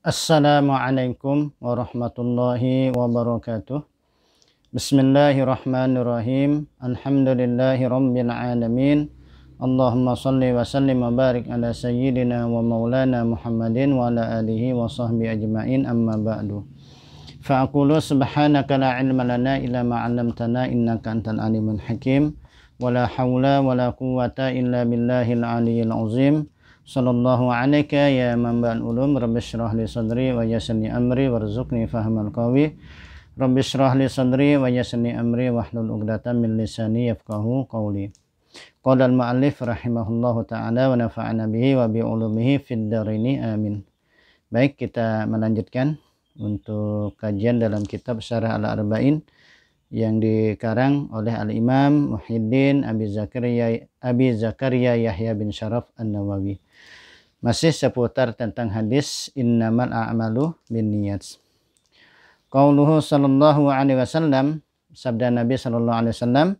Assalamualaikum warahmatullahi wabarakatuh. Bismillahirrahmanirrahim. Alhamdulillahi rabbil alamin. Allahumma salli wa sallim wa barik ala sayyidina wa maulana Muhammadin wa ala alihi wa sahbihi ajma'in, amma ba'du. Fa'aqulu subhanaka la ilma lana illa ma 'allamtana innaka antal alimul hakim. Wa la hawla wa la quwwata illa billahil aliyyil azim. Sallallahu alaika ya manba'al ulum, rabbi syrah li sadri wa yassir li amri warzuqni fahmal qawi. Rabbi syrah li sadri wa yassir li amri wahlul 'uqdatam min lisani yafqahu qawli. Qala al-mu'allif rahimahullahu ta'ala wa nafa'ana bihi wa bi ulumihi fid dharaini amin. Baik, kita melanjutkan untuk kajian dalam kitab Syarah Al-Arba'in yang dikarang oleh Al-Imam Muhyiddin Abi Zakaria Yahya bin Syaraf An-Nawawi. Masih seputar tentang hadis innamal a'malu binniyat. Qauluhu sallallahu alaihi wasallam, sabda Nabi sallallahu alaihi wasallam,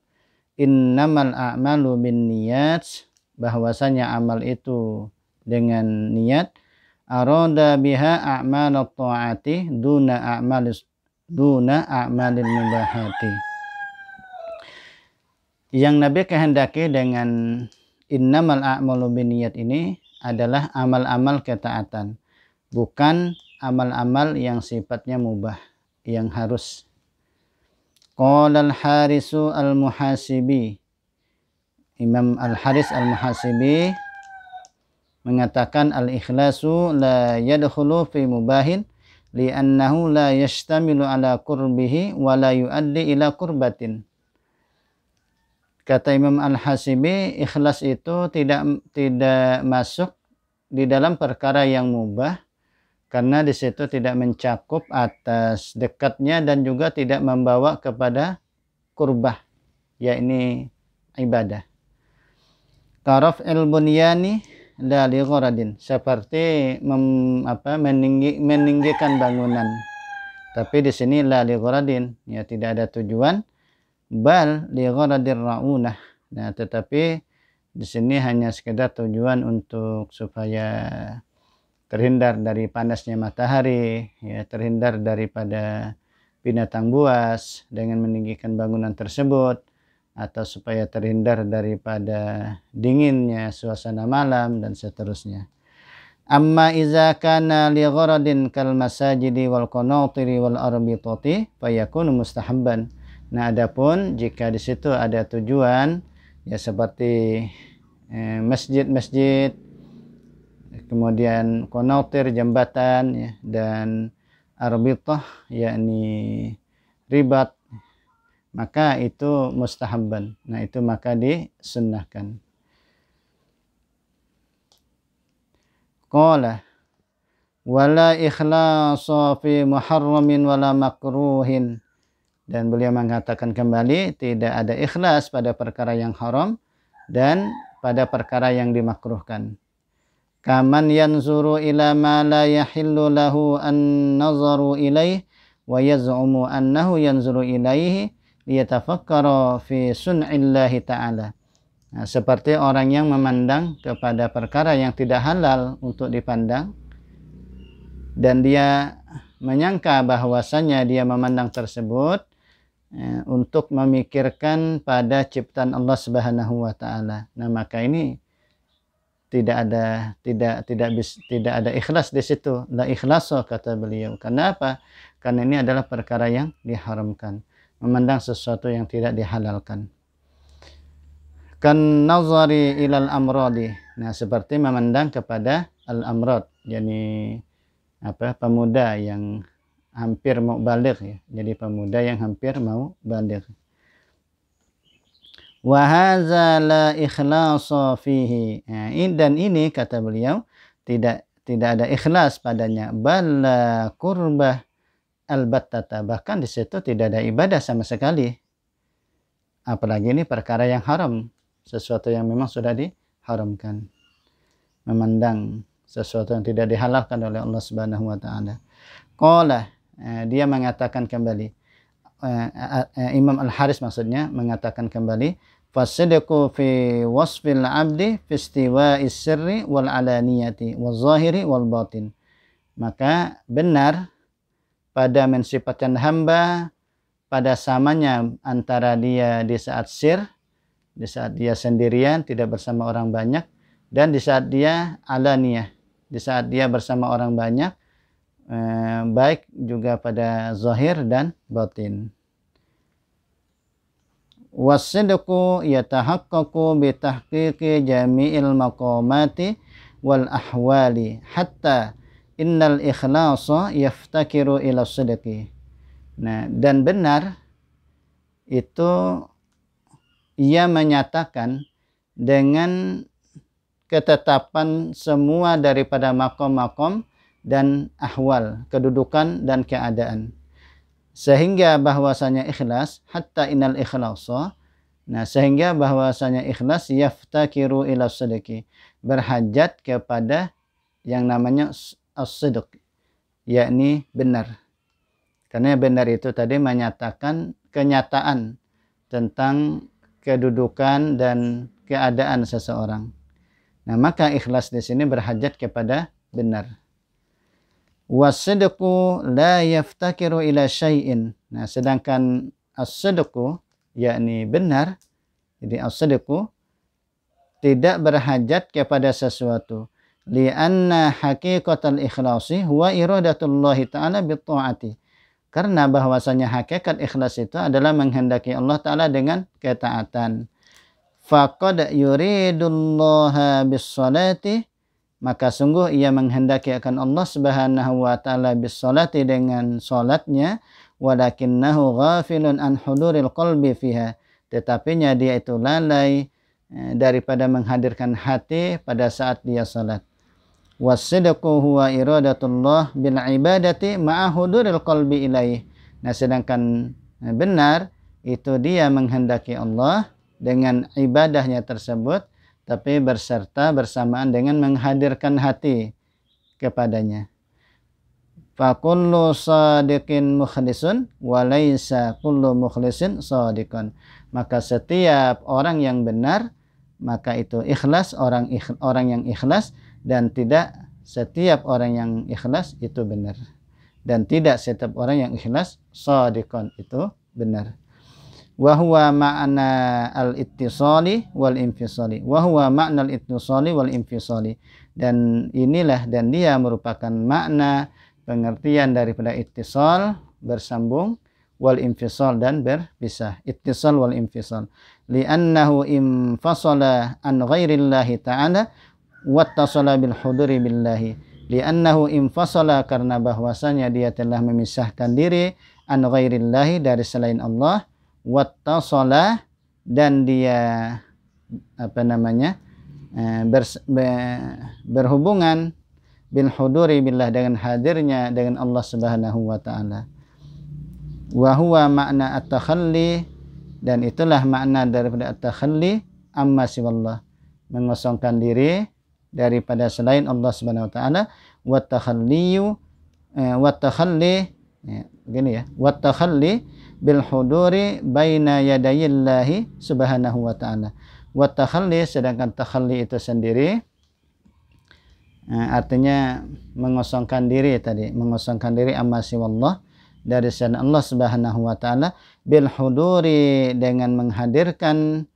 innamal a'malu binniyat, bahwasanya amal itu dengan niat. Arada biha a'malat ta'ati duna a'malil mubahati. Yang Nabi kehendaki dengan innamal a'malu binniyat ini adalah amal-amal ketaatan, bukan amal-amal yang sifatnya mubah, yang harus. Qala al-Harisu al-Muhasibi, Imam Al-Haris al-Muhasibi mengatakan al-ikhlasu la yadkhulu fi mubahin li'annahu la yashtamilu ala qurbihi wa la yuaddi ila qurbatin. Kata Imam Al-Hasibi, ikhlas itu tidak masuk di dalam perkara yang mubah, karena di situ tidak mencakup atas dekatnya dan juga tidak membawa kepada kurbah, yakni ibadah. Karaf'il bunyani la li gharadin, seperti meninggikan bangunan. Tapi di sini la li gharadin, ya tidak ada tujuan. Bal li gharadir ra'unah. Nah, tetapi di sini hanya sekedar tujuan untuk supaya terhindar dari panasnya matahari, ya, terhindar daripada binatang buas dengan meninggikan bangunan tersebut, atau supaya terhindar daripada dinginnya suasana malam dan seterusnya. Amma iza kana li gharadin kal masajidi wal qanatiri wal arbitati fayakunu mustahabban. Nah, adapun jika di situ ada tujuan, ya seperti masjid-masjid, kemudian qanatir jembatan, ya, dan arbitah yakni ribat, maka itu mustahabban. Nah, itu maka disunnahkan. Qala wala ikhlasa fi muharramin wala makruhin. Dan beliau mengatakan kembali, tidak ada ikhlas pada perkara yang haram dan pada perkara yang dimakruhkan. Kaman yanzuru ila ma la yahillu lahu an nazaru ilaih wa yaz'umu annahu yanzuru ilaihi liyatafakkara fi sun'illahi ta'ala. Nah, seperti orang yang memandang kepada perkara yang tidak halal untuk dipandang, dan dia menyangka bahwasanya dia memandang tersebut untuk memikirkan pada ciptaan Allah Subhanahu wa taala. Nah, maka ini tidak ada ikhlas di situ. La ikhlaso, kata beliau. Kenapa? Karena ini adalah perkara yang diharamkan, memandang sesuatu yang tidak dihalalkan. Kan nazari ilal amradi. Nah, seperti memandang kepada al-amrad, yakni pemuda yang hampir mau baligh, ya. Jadi pemuda yang hampir mau baligh. Wa hadza la ikhlasa fihi. Nah, dan ini kata beliau tidak ada ikhlas padanya. Bala qurbah albattata, bahkan di situ tidak ada ibadah sama sekali. Apalagi ini perkara yang haram, sesuatu yang memang sudah diharamkan. Memandang sesuatu yang tidak dihalalkan oleh Allah Subhanahu wa taala. Qala, dia mengatakan kembali, Imam Al-Haris maksudnya mengatakan kembali, fasidqu fi wasfil abdi fi istiwa'is sirri wal alaniyati wal zahiri wal batin. Maka benar pada mensifatkan hamba pada samanya antara dia di saat di saat dia sendirian tidak bersama orang banyak, dan di saat dia alaniyah, di saat dia bersama orang banyak, baik juga pada zahir dan batin. Wasidqu yatahaqqaqu bi tahqiqi jami'il maqamati wal ahwali hatta innal ikhlasa yaftakiru ila sidqi. Nah, dan benar itu ia menyatakan dengan ketetapan semua daripada makom-makom dan ahwal, kedudukan dan keadaan. Sehingga bahwasanya ikhlas, hatta innal ikhlasa, nah sehingga bahwasanya ikhlas yaftakiru ila sidqi, berhajat kepada yang namanya as-sidq, yakni benar. Karena benar itu tadi menyatakan kenyataan tentang kedudukan dan keadaan seseorang. Nah, maka ikhlas di sini berhajat kepada benar. Wasidqu la yaftakiru ila syai'in. Nah, sedangkan as-sidqu yakni benar, jadi as-sidqu tidak berhajat kepada sesuatu. Li'anna haqiqatal ikhlasi huwa iradatullahi ta'ala bi ta'ati. Karena bahwasanya hakikat ikhlas itu adalah menghendaki Allah Ta'ala dengan ketaatan. Faqad yuridullaha bis-salati, maka sungguh ia menghendaki akan Allah Subhanahu wa Ta'ala bis-salati, dengan salatnya, walakinnahu ghafilun an huduril qalbi fiha, tetapinya dia itu lalai daripada menghadirkan hati pada saat dia salat. Wasidqu huwa iradatullah bil ibadati ma'a huduril qalbi ilaih. Nah, sedangkan benar itu dia menghendaki Allah dengan ibadahnya tersebut, tapi berserta bersamaan dengan menghadirkan hati kepadanya. Fa kullu sadiqin mukhlisun wa laisa kullu mukhlisin sadiqan. Maka setiap orang yang benar, maka itu ikhlas, orang yang ikhlas, dan tidak setiap orang yang ikhlas itu benar, dan tidak setiap orang yang ikhlas shadiqan itu benar. Wa huwa ma'na al-ittisali wal infisali. Wa huwa ma'na al-ittisali wal infisali. Dan inilah, dan dia merupakan makna pengertian daripada ittisal, bersambung, wal infisal, dan berpisah. Ittisal wal infisal. Li'annahu infasala an ghairillahi ta'ala wattasala bil huduri billahi. Li'annahu infasala, karena bahwasanya dia telah memisahkan diri, an ghairillahi, dari selain Allah, wattasala, dan dia berhubungan, bil huduri billah, dengan hadirnya dengan Allah Subhanahu wa Ta'ala. Wa huwa makna at-takhalli, dan itulah makna daripada at-takhalli amma siwallah, mengosongkan diri daripada selain Allah Subhanahu wa Ta'ala. Wattakhalli bil huduri baina yadayillahi Subhanahu wa Ta'ala. Wattakhalli, sedangkan takhalli itu sendiri artinya mengosongkan diri tadi, mengosongkan diri amma siwallah, dari selain Allah Subhanahu wa Ta'ala, bil huduri, dengan menghadirkan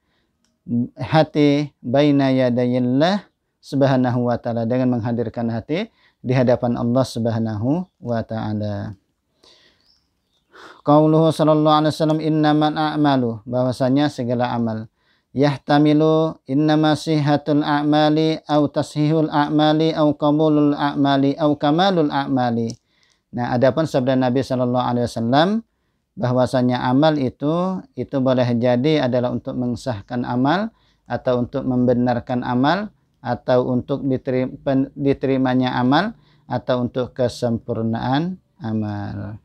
hati, baina yadayillah Subhanahu wa Ta'ala, dengan menghadirkan hati di hadapan Allah Subhanahu wa Ta'ala. Qauluhu sallallahu alaihi wasallam innamal a'malu, bahwasanya segala amal, yahtamilu innama sihatul a'mali au tashihul a'mali au qabulul a'mali au kamalul a'mali. Nah, adapun sabda Nabi sallallahu alaihi wasallam bahwasanya amal itu boleh jadi adalah untuk mengesahkan amal, atau untuk membenarkan amal, atau untuk diterimanya amal, atau untuk kesempurnaan amal.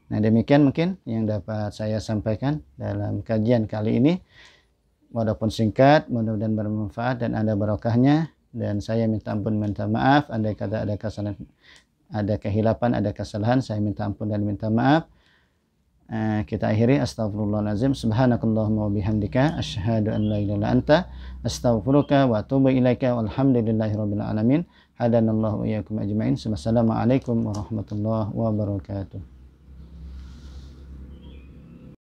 Nah, demikian mungkin yang dapat saya sampaikan dalam kajian kali ini. Walaupun singkat, mudah-mudahan bermanfaat dan ada barokahnya. Dan saya minta ampun, minta maaf andai kata ada kesalahan, ada kehilapan, ada kesalahan, saya minta ampun dan minta maaf. Kita akhiri, astagfirullahaladzim, subhanakallahumma wa bihamdika, asyhadu an la ilaha illa anta, astaghfiruka wa atubu ilaika, walhamdulillahi rabbil alamin. hadanallahu iyyakum ajmain. Wassalamualaikum warahmatullahi wabarakatuh.